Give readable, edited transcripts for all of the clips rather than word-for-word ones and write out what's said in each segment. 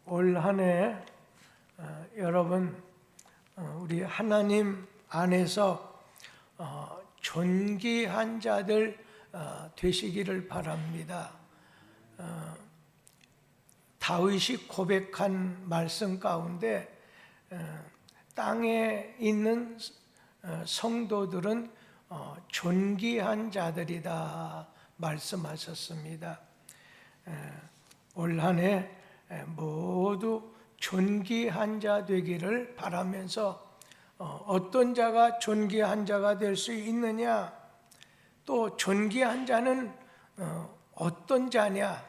올 한 해 여러분 우리 하나님 안에서 존귀한 자들 되시기를 바랍니다. 다윗이 고백한 말씀 가운데 땅에 있는 성도들은 존귀한 자들이다 말씀하셨습니다. 올 한 해 모두 존귀한 자 되기를 바라면서 어떤 자가 존귀한 자가 될 수 있느냐, 또 존귀한 자는 어떤 자냐,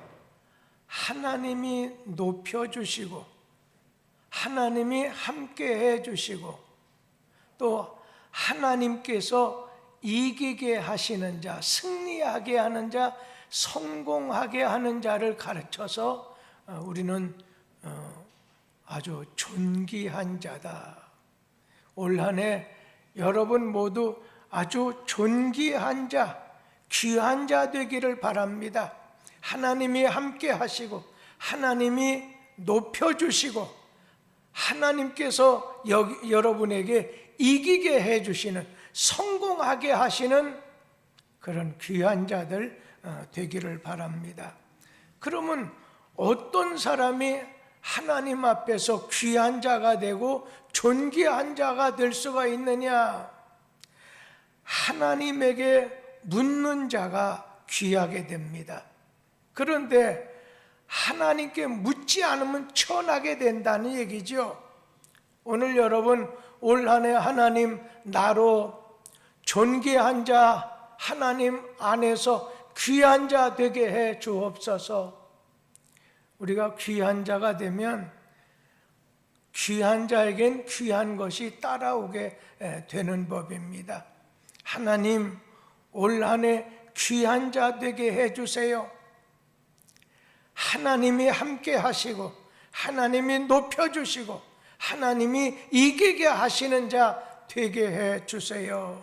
하나님이 높여주시고 하나님이 함께해 주시고 또 하나님께서 이기게 하시는 자, 승리하게 하는 자, 성공하게 하는 자를 가르쳐서 우리는 아주 존귀한 자다. 올 한 해 여러분 모두 아주 존귀한 자, 귀한 자 되기를 바랍니다. 하나님이 함께 하시고 하나님이 높여주시고 하나님께서 여러분에게 이기게 해주시는, 성공하게 하시는 그런 귀한 자들 되기를 바랍니다. 그러면 어떤 사람이 하나님 앞에서 귀한 자가 되고 존귀한 자가 될 수가 있느냐? 하나님에게 묻는 자가 귀하게 됩니다. 그런데 하나님께 묻지 않으면 천하게 된다는 얘기죠. 오늘 여러분 올 한 해 하나님 나로 존귀한 자, 하나님 안에서 귀한 자 되게 해 주옵소서. 우리가 귀한 자가 되면 귀한 자에겐 귀한 것이 따라오게 되는 법입니다. 하나님 올 한 해 귀한 자 되게 해 주세요. 하나님이 함께 하시고 하나님이 높여주시고 하나님이 이기게 하시는 자 되게 해 주세요.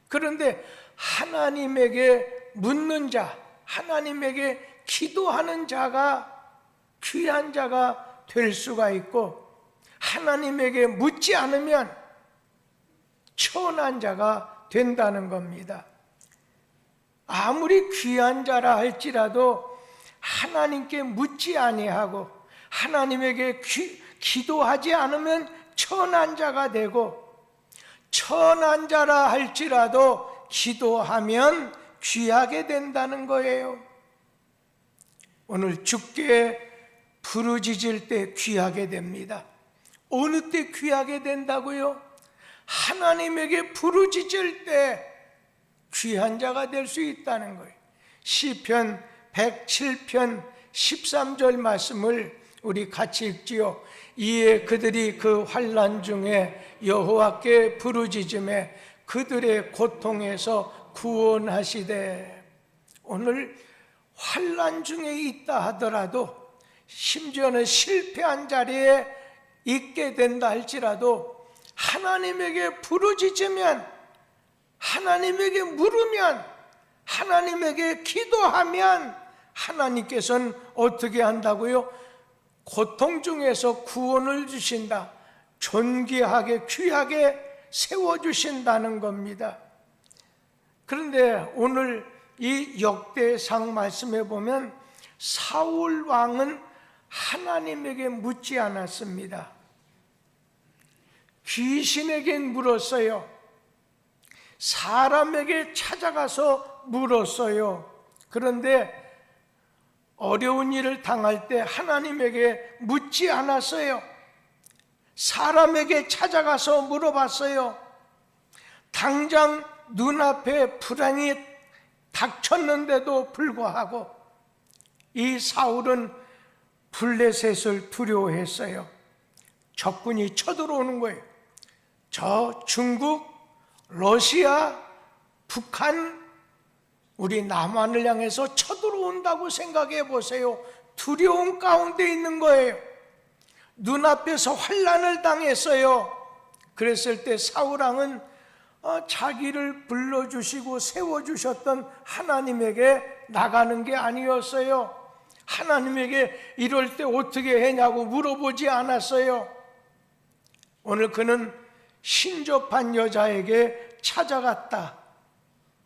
그런데 하나님에게 묻는 자, 하나님에게 기도하는 자가 귀한 자가 될 수가 있고, 하나님에게 묻지 않으면 천한 자가 된다는 겁니다. 아무리 귀한 자라 할지라도 하나님께 묻지 아니하고 하나님에게 기도하지 않으면 천한 자가 되고, 천한 자라 할지라도 기도하면 귀하게 된다는 거예요. 오늘 주께 부르짖을 때 귀하게 됩니다. 어느 때 귀하게 된다고요? 하나님에게 부르짖을 때 귀한 자가 될 수 있다는 거예요. 시편 107편 13절 말씀을 우리 같이 읽지요. 이에 그들이 그 환난 중에 여호와께 부르짖음에 그들의 고통에서 구원하시되. 오늘 환난 중에 있다 하더라도, 심지어는 실패한 자리에 있게 된다 할지라도 하나님에게 부르짖으면, 하나님에게 물으면, 하나님에게 기도하면 하나님께서는 어떻게 한다고요? 고통 중에서 구원을 주신다. 존귀하게 귀하게 세워주신다는 겁니다. 그런데 오늘 이 역대상 말씀에 보면 사울 왕은 하나님에게 묻지 않았습니다. 귀신에게 물었어요. 사람에게 찾아가서 물었어요. 그런데 어려운 일을 당할 때 하나님에게 묻지 않았어요. 사람에게 찾아가서 물어봤어요. 당장 눈앞에 불행이 닥쳤는데도 불구하고 이 사울은 블레셋을 두려워했어요. 적군이 쳐들어오는 거예요. 저 중국, 러시아, 북한, 우리 남한을 향해서 쳐들어온다고 생각해 보세요. 두려움 가운데 있는 거예요. 눈앞에서 환난을 당했어요. 그랬을 때 사울 왕은 자기를 불러주시고 세워주셨던 하나님에게 나가는 게 아니었어요. 하나님에게 이럴 때 어떻게 했냐고 물어보지 않았어요. 오늘 그는 신접한 여자에게 찾아갔다.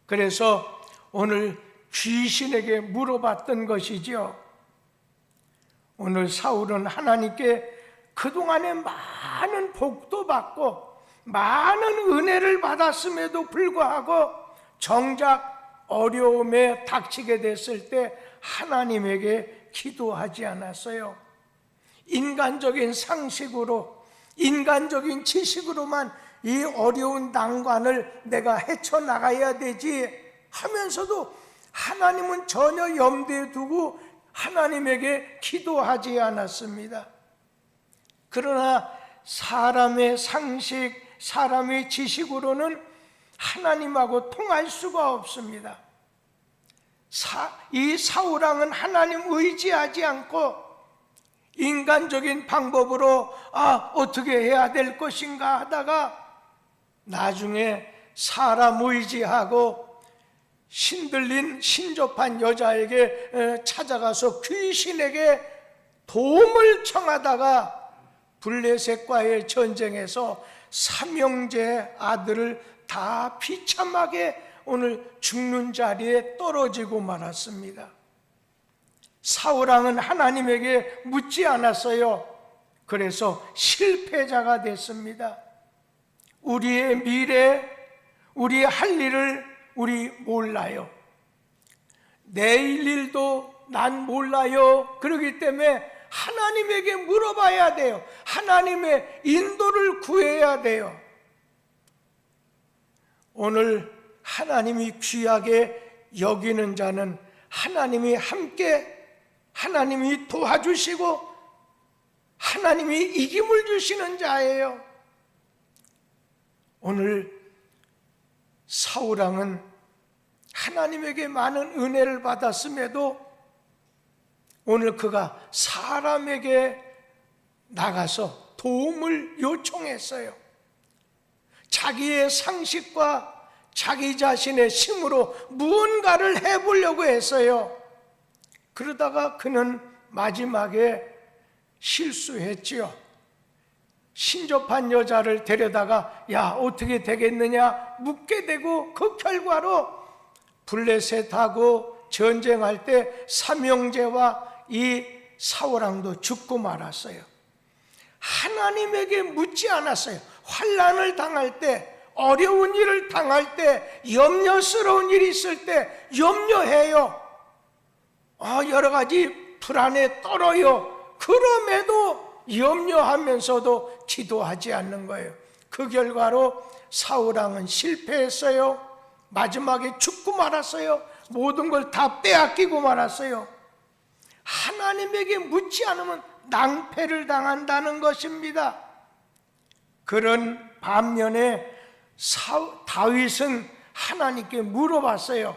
그래서 오늘 귀신에게 물어봤던 것이지요. 오늘 사울은 하나님께 그동안에 많은 복도 받고 많은 은혜를 받았음에도 불구하고 정작 어려움에 닥치게 됐을 때 하나님에게 기도하지 않았어요. 인간적인 상식으로, 인간적인 지식으로만 이 어려운 난관을 내가 헤쳐나가야 되지 하면서도 하나님은 전혀 염두에 두고 하나님에게 기도하지 않았습니다. 그러나 사람의 상식, 사람의 지식으로는 하나님하고 통할 수가 없습니다. 이 사울왕은 하나님 의지하지 않고 인간적인 방법으로 어떻게 해야 될 것인가 하다가 나중에 사람 의지하고 신들린 신접한 여자에게 찾아가서 귀신에게 도움을 청하다가 블레셋과의 전쟁에서 삼형제 아들을 다 비참하게 오늘 죽는 자리에 떨어지고 말았습니다. 사울왕은 하나님에게 묻지 않았어요. 그래서 실패자가 됐습니다. 우리의 미래, 우리의 할 일을 우리 몰라요. 내일 일도 난 몰라요. 그렇기 때문에 하나님에게 물어봐야 돼요. 하나님의 인도를 구해야 돼요. 오늘 하나님이 귀하게 여기는 자는 하나님이 함께, 하나님이 도와주시고 하나님이 이김을 주시는 자예요. 오늘 사울왕은 하나님에게 많은 은혜를 받았음에도 오늘 그가 사람에게 나가서 도움을 요청했어요. 자기의 상식과 자기 자신의 힘으로 무언가를 해보려고 했어요. 그러다가 그는 마지막에 실수했지요. 신접한 여자를 데려다가 야 어떻게 되겠느냐 묻게 되고 그 결과로 블레셋하고 전쟁할 때 삼형제와 이 사울왕도 죽고 말았어요. 하나님에게 묻지 않았어요. 환난을 당할 때, 어려운 일을 당할 때, 염려스러운 일이 있을 때 염려해요. 여러 가지 불안에 떨어요. 그럼에도 염려하면서도 기도하지 않는 거예요. 그 결과로 사울왕은 실패했어요. 마지막에 죽고 말았어요. 모든 걸 다 빼앗기고 말았어요. 하나님에게 묻지 않으면 낭패를 당한다는 것입니다. 그런 반면에 다윗은 하나님께 물어봤어요.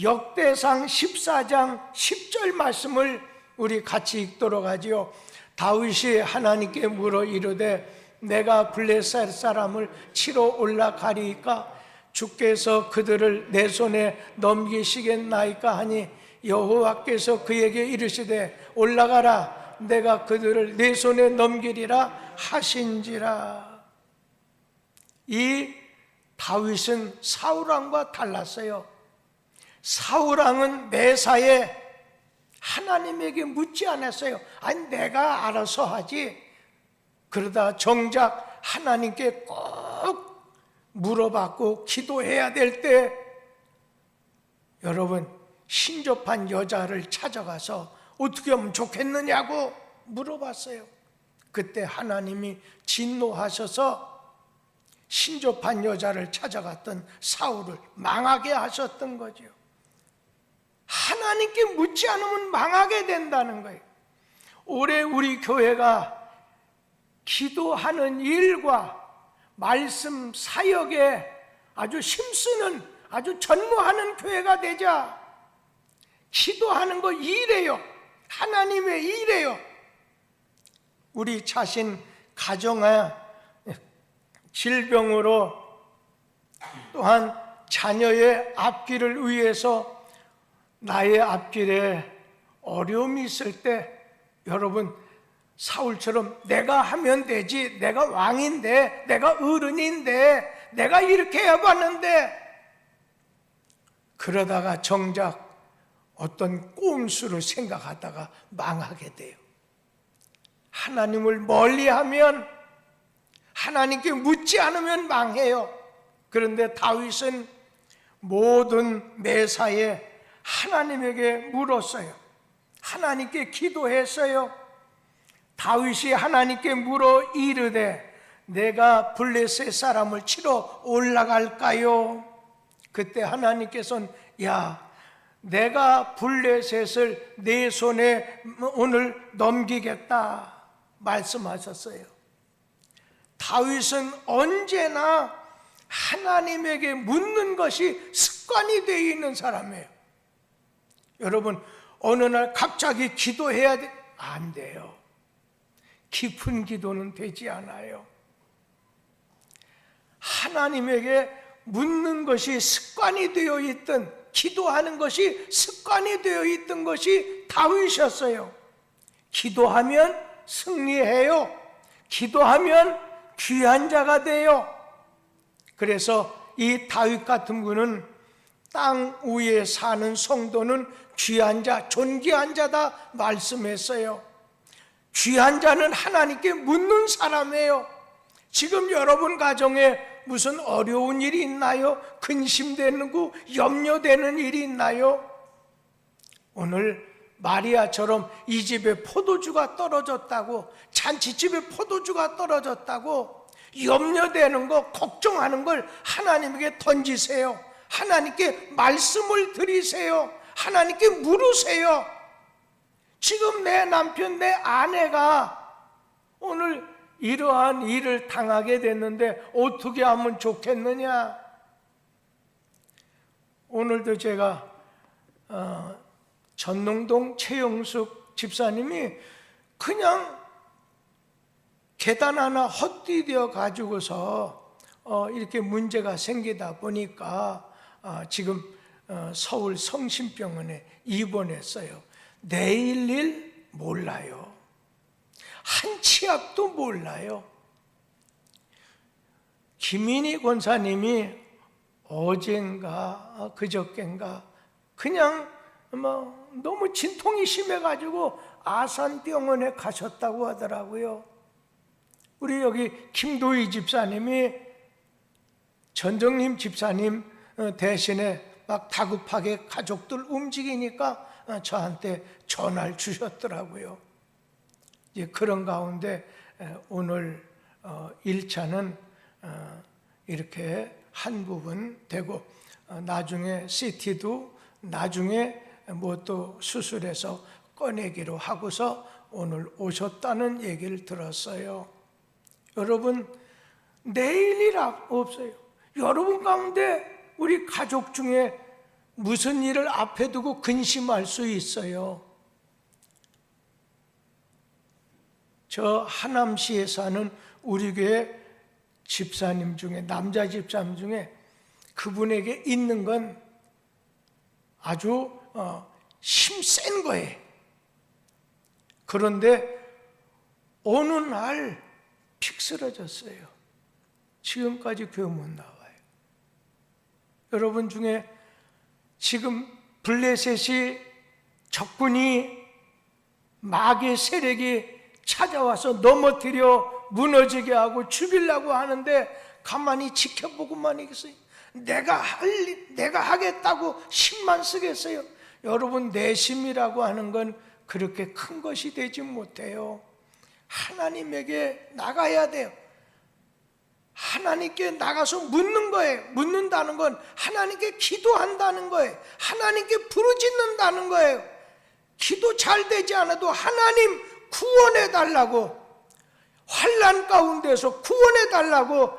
역대상 14장 10절 말씀을 우리 같이 읽도록 하지요. 다윗이 하나님께 물어 이르되 내가 블레셋 사람을 치러 올라가리이까 주께서 그들을 내 손에 넘기시겠나이까 하니 여호와께서 그에게 이르시되 올라가라 내가 그들을 내 손에 넘기리라 하신지라. 이 다윗은 사울왕과 달랐어요. 사울왕은 매사에 하나님에게 묻지 않았어요. 아니 내가 알아서 하지. 그러다 정작 하나님께 꼭 물어봤고 기도해야 될 때 여러분 신접한 여자를 찾아가서 어떻게 하면 좋겠느냐고 물어봤어요. 그때 하나님이 진노하셔서 신접한 여자를 찾아갔던 사울을 망하게 하셨던 거죠. 하나님께 묻지 않으면 망하게 된다는 거예요. 올해 우리 교회가 기도하는 일과 말씀 사역에 아주 힘쓰는 아주 전무하는 교회가 되자. 기도하는 거 일이에요. 하나님의 일이에요. 우리 자신 가정의 질병으로 또한 자녀의 앞길을 위해서 나의 앞길에 어려움이 있을 때 여러분 사울처럼 내가 하면 되지, 내가 왕인데, 내가 어른인데, 내가 이렇게 해봤는데, 그러다가 정작 어떤 꼼수를 생각하다가 망하게 돼요. 하나님을 멀리하면, 하나님께 묻지 않으면 망해요. 그런데 다윗은 모든 매사에 하나님에게 물었어요. 하나님께 기도했어요. 다윗이 하나님께 물어 이르되 내가 블레셋 사람을 치러 올라갈까요? 그때 하나님께서는 야, 내가 블레셋을 내 손에 오늘 넘기겠다 말씀하셨어요. 다윗은 언제나 하나님에게 묻는 것이 습관이 되어 있는 사람이에요. 여러분, 어느 날 갑자기 기도해야 돼? 안 돼요. 깊은 기도는 되지 않아요. 하나님에게 묻는 것이 습관이 되어 있던, 기도하는 것이 습관이 되어 있던 것이 다윗이었어요. 기도하면 승리해요. 기도하면 귀한 자가 돼요. 그래서 이 다윗 같은 분은 땅 위에 사는 성도는 귀한 자, 존귀한 자다 말씀했어요. 귀한 자는 하나님께 묻는 사람이에요. 지금 여러분 가정에 무슨 어려운 일이 있나요? 근심되는 거, 염려되는 일이 있나요? 오늘 마리아처럼 이 집에 포도주가 떨어졌다고, 잔치집에 포도주가 떨어졌다고 염려되는 거, 걱정하는 걸 하나님에게 던지세요. 하나님께 말씀을 드리세요. 하나님께 물으세요. 지금 내 남편, 내 아내가 오늘 이러한 일을 당하게 됐는데 어떻게 하면 좋겠느냐? 오늘도 제가 전농동 최영숙 집사님이 그냥 계단 하나 헛디뎌 가지고서 이렇게 문제가 생기다 보니까 지금 서울 성심병원에 입원했어요. 내일 일 몰라요. 한 치 앞도 몰라요. 김인희 권사님이 어젠가 그저껜가 그냥 너무 진통이 심해가지고 아산병원에 가셨다고 하더라고요. 우리 여기 김도희 집사님이 전정님 집사님 대신에 막 다급하게 가족들 움직이니까 저한테 전화를 주셨더라고요. 그런 가운데 오늘 1차는 이렇게 한 부분 되고 나중에 CT도 나중에 뭐 또 수술해서 꺼내기로 하고서 오늘 오셨다는 얘기를 들었어요. 여러분, 내일 일 없어요. 여러분 가운데 우리 가족 중에 무슨 일을 앞에 두고 근심할 수 있어요. 저 하남시에 사는 우리 교회 집사님 중에, 남자 집사님 중에 그분에게 있는 건 아주 힘센 거예요. 그런데 어느 날 픽 쓰러졌어요. 지금까지 교회 못 나와요. 여러분 중에 지금 블레셋이 적군이 마귀의 세력이 찾아와서 넘어뜨려 무너지게 하고 죽이려고 하는데 가만히 지켜보고만 있겠어요? 내가 하겠다고 힘만 쓰겠어요? 여러분, 내심이라고 하는 건 그렇게 큰 것이 되지 못해요. 하나님에게 나가야 돼요. 하나님께 나가서 묻는 거예요. 묻는다는 건 하나님께 기도한다는 거예요. 하나님께 부르짖는다는 거예요. 기도 잘 되지 않아도 하나님 구원해 달라고, 환난 가운데서 구원해 달라고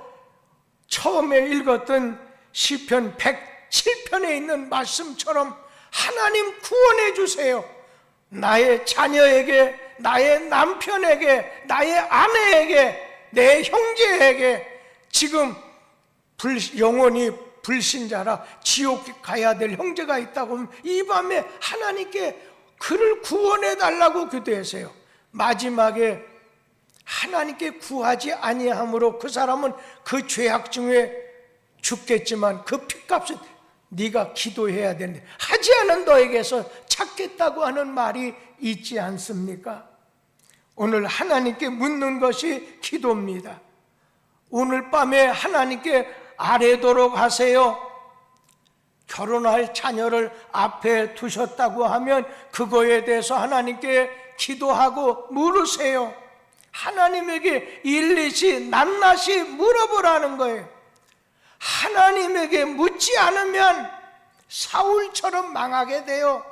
처음에 읽었던 시편 107편에 있는 말씀처럼 하나님 구원해 주세요. 나의 자녀에게, 나의 남편에게, 나의 아내에게, 내 형제에게 지금 영원히 불신자라 지옥 가야 될 형제가 있다고 하면 이 밤에 하나님께 그를 구원해 달라고 기도했어요. 마지막에 하나님께 구하지 아니함으로 그 사람은 그 죄악 중에 죽겠지만 그 핏값은 네가 기도해야 되는데 하지 않은 너에게서 찾겠다고 하는 말이 있지 않습니까? 오늘 하나님께 묻는 것이 기도입니다. 오늘 밤에 하나님께 아뢰도록 하세요. 결혼할 자녀를 앞에 두셨다고 하면 그거에 대해서 하나님께 기도하고 물으세요. 하나님에게 일일이 낱낱이 물어보라는 거예요. 하나님에게 묻지 않으면 사울처럼 망하게 돼요.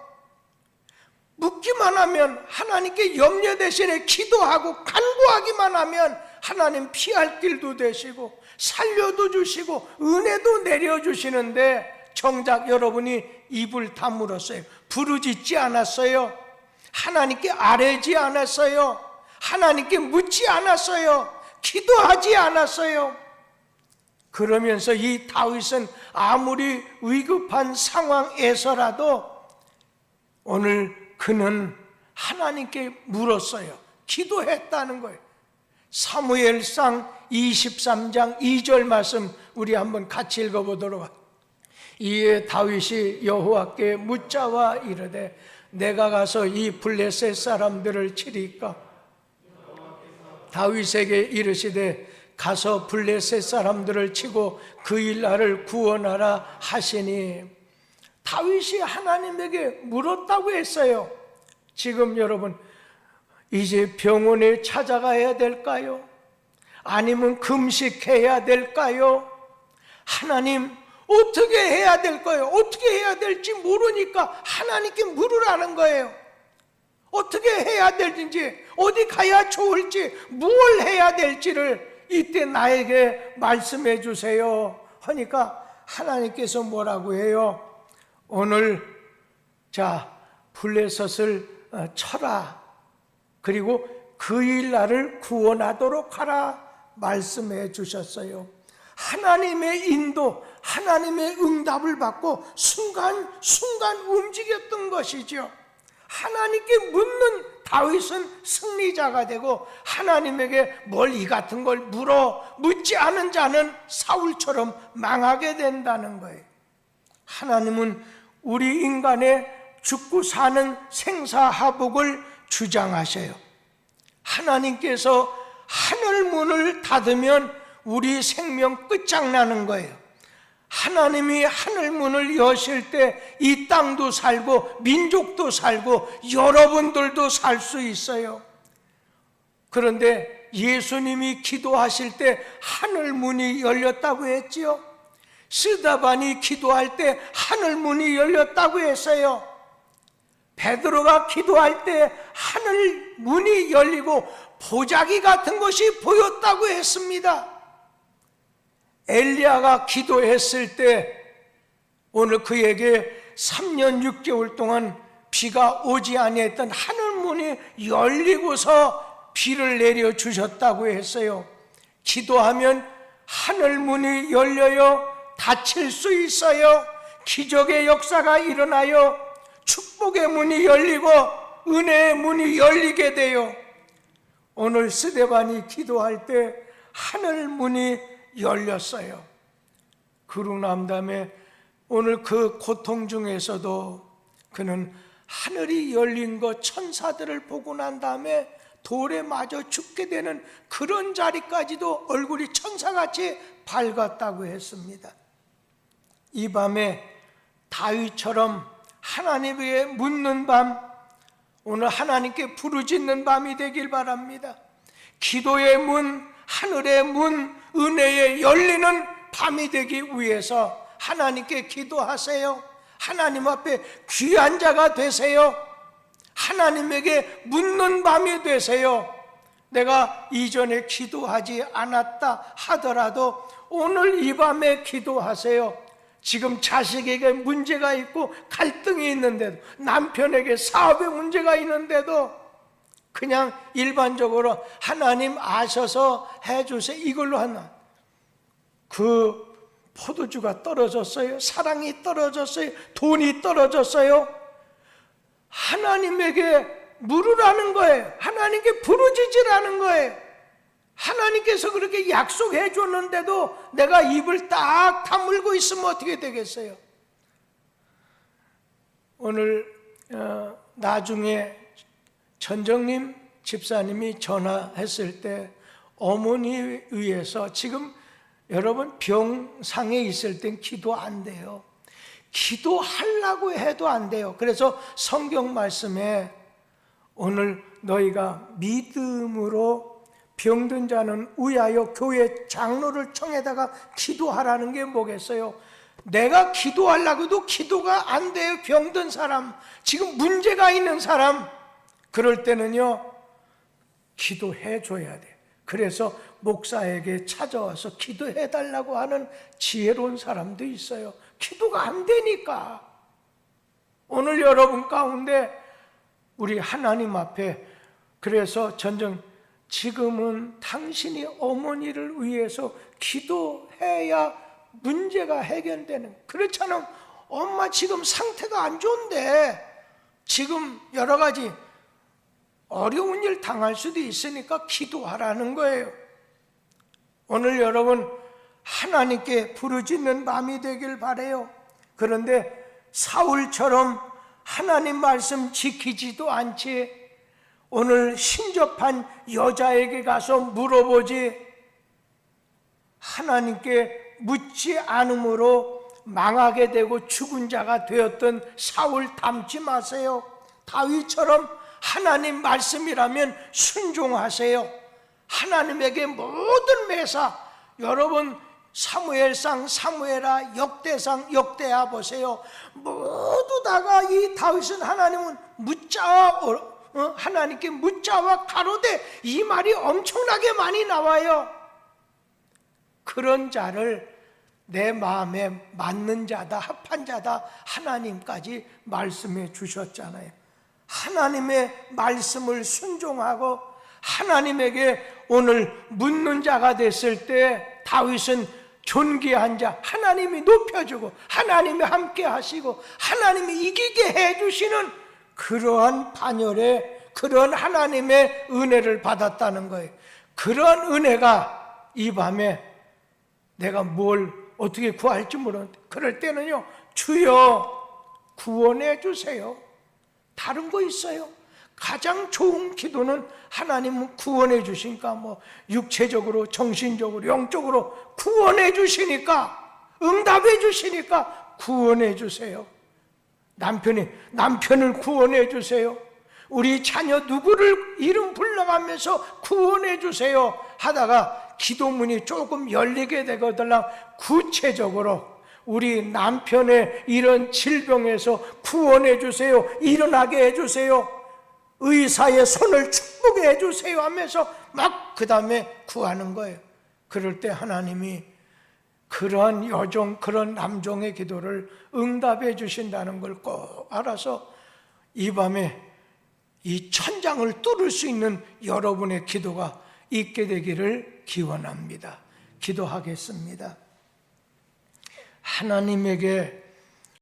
묻기만 하면 하나님께 염려 대신에 기도하고 간구하기만 하면 하나님 피할 길도 되시고 살려도 주시고 은혜도 내려주시는데 정작 여러분이 입을 다물었어요. 부르짖지 않았어요. 하나님께 아뢰지 않았어요. 하나님께 묻지 않았어요. 기도하지 않았어요. 그러면서 이 다윗은 아무리 위급한 상황에서라도 오늘 그는 하나님께 물었어요. 기도했다는 거예요. 사무엘상 23장 2절 말씀 우리 한번 같이 읽어보도록 하겠습니다. 이에 다윗이 여호와께 묻자와 이르되 내가 가서 이 블레셋 사람들을 치리까? 다윗에게 이르시되 가서 블레셋 사람들을 치고 그 일 나를 구원하라 하시니 다윗이 하나님에게 물었다고 했어요. 지금 여러분 이제 병원에 찾아가야 될까요? 아니면 금식해야 될까요? 하나님 어떻게 해야 될까요? 어떻게 해야 될지 모르니까 하나님께 물으라는 거예요. 어떻게 해야 될지, 어디 가야 좋을지, 무엇을 해야 될지를 이때 나에게 말씀해 주세요 하니까 하나님께서 뭐라고 해요? 오늘 자 블레셋을 쳐라. 그리고 그 일 나를 구원하도록 하라 말씀해 주셨어요. 하나님의 인도, 하나님의 응답을 받고 순간순간 움직였던 것이죠. 하나님께 묻는 다윗은 승리자가 되고 하나님에게 뭘 이 같은 걸 묻지 않은 자는 사울처럼 망하게 된다는 거예요. 하나님은 우리 인간의 죽고 사는 생사하복을 주장하셔요. 하나님께서 하늘 문을 닫으면 우리 생명 끝장나는 거예요. 하나님이 하늘 문을 여실 때 이 땅도 살고 민족도 살고 여러분들도 살 수 있어요. 그런데 예수님이 기도하실 때 하늘 문이 열렸다고 했지요. 스데반이 기도할 때 하늘 문이 열렸다고 했어요. 베드로가 기도할 때 하늘 문이 열리고 보자기 같은 것이 보였다고 했습니다. 엘리야가 기도했을 때 오늘 그에게 3년 6개월 동안 비가 오지 아니했던 하늘문이 열리고서 비를 내려주셨다고 했어요. 기도하면 하늘문이 열려요. 닫힐 수 있어요. 기적의 역사가 일어나요. 축복의 문이 열리고 은혜의 문이 열리게 돼요. 오늘 스데반이 기도할 때 하늘문이 열렸어요. 그러고 난 다음에 오늘 그 고통 중에서도 그는 하늘이 열린 것 천사들을 보고 난 다음에 돌에 맞아 죽게 되는 그런 자리까지도 얼굴이 천사같이 밝았다고 했습니다. 이 밤에 다윗처럼 하나님에게 묻는 밤, 오늘 하나님께 부르짖는 밤이 되길 바랍니다. 기도의 문, 하늘의 문, 은혜에 열리는 밤이 되기 위해서 하나님께 기도하세요. 하나님 앞에 귀한 자가 되세요. 하나님에게 묻는 밤이 되세요. 내가 이전에 기도하지 않았다 하더라도 오늘 이 밤에 기도하세요. 지금 자식에게 문제가 있고 갈등이 있는데도, 남편에게 사업에 문제가 있는데도 그냥 일반적으로 하나님 아셔서 해주세요 이걸로 하나, 그 포도주가 떨어졌어요, 사랑이 떨어졌어요, 돈이 떨어졌어요, 하나님에게 물으라는 거예요. 하나님께 부르짖으라는 거예요. 하나님께서 그렇게 약속해 줬는데도 내가 입을 딱 다물고 있으면 어떻게 되겠어요? 오늘 나중에 전정님 집사님이 전화했을 때 어머니에 의해서 지금 여러분 병상에 있을 땐 기도 안 돼요. 기도하려고 해도 안 돼요. 그래서 성경 말씀에 오늘 너희가 믿음으로 병든 자는 위하여 교회 장로를 청해다가 기도하라는 게 뭐겠어요? 내가 기도하려고 해도 기도가 안 돼요. 병든 사람, 지금 문제가 있는 사람, 그럴 때는요 기도해 줘야 돼. 그래서 목사에게 찾아와서 기도해 달라고 하는 지혜로운 사람도 있어요. 기도가 안 되니까. 오늘 여러분 가운데 우리 하나님 앞에, 그래서 지금은 당신이 어머니를 위해서 기도해야 문제가 해결되는, 그렇잖아. 엄마 지금 상태가 안 좋은데 지금 여러 가지 어려운 일 당할 수도 있으니까 기도하라는 거예요. 오늘 여러분 하나님께 부르짖는 마음이 되길 바라요. 그런데 사울처럼 하나님 말씀 지키지도 않지 오늘 신접한 여자에게 가서 물어보지, 하나님께 묻지 않음으로 망하게 되고 죽은 자가 되었던 사울 닮지 마세요. 다윗처럼 하나님 말씀이라면 순종하세요. 하나님에게 모든 매사, 여러분 사무엘상, 사무엘하, 역대상, 역대하 보세요. 모두 다가 이 다윗은 하나님은 하나님께 묻자와 가로되, 이 말이 엄청나게 많이 나와요. 그런 자를 내 마음에 맞는 자다, 합한 자다, 하나님까지 말씀해 주셨잖아요. 하나님의 말씀을 순종하고 하나님에게 오늘 묻는 자가 됐을 때 다윗은 존귀한 자, 하나님이 높여주고 하나님이 함께 하시고 하나님이 이기게 해주시는 그러한 반열에 그런 하나님의 은혜를 받았다는 거예요. 그런 은혜가 이 밤에 내가 뭘 어떻게 구할지 모르는데, 그럴 때는요 주여 구원해 주세요. 다른 거 있어요? 가장 좋은 기도는 하나님은 구원해 주시니까, 육체적으로, 정신적으로, 영적으로 구원해 주시니까, 응답해 주시니까 구원해 주세요. 남편을 구원해 주세요. 우리 자녀 누구를 이름 불러가면서 구원해 주세요 하다가 기도문이 조금 열리게 되거든. 구체적으로 우리 남편의 이런 질병에서 구원해 주세요, 일어나게 해주세요, 의사의 손을 축복해 해주세요 하면서 막 그 다음에 구하는 거예요. 그럴 때 하나님이 그러한 여종, 그런 남종의 기도를 응답해 주신다는 걸 꼭 알아서 이 밤에 이 천장을 뚫을 수 있는 여러분의 기도가 있게 되기를 기원합니다. 기도하겠습니다. 하나님에게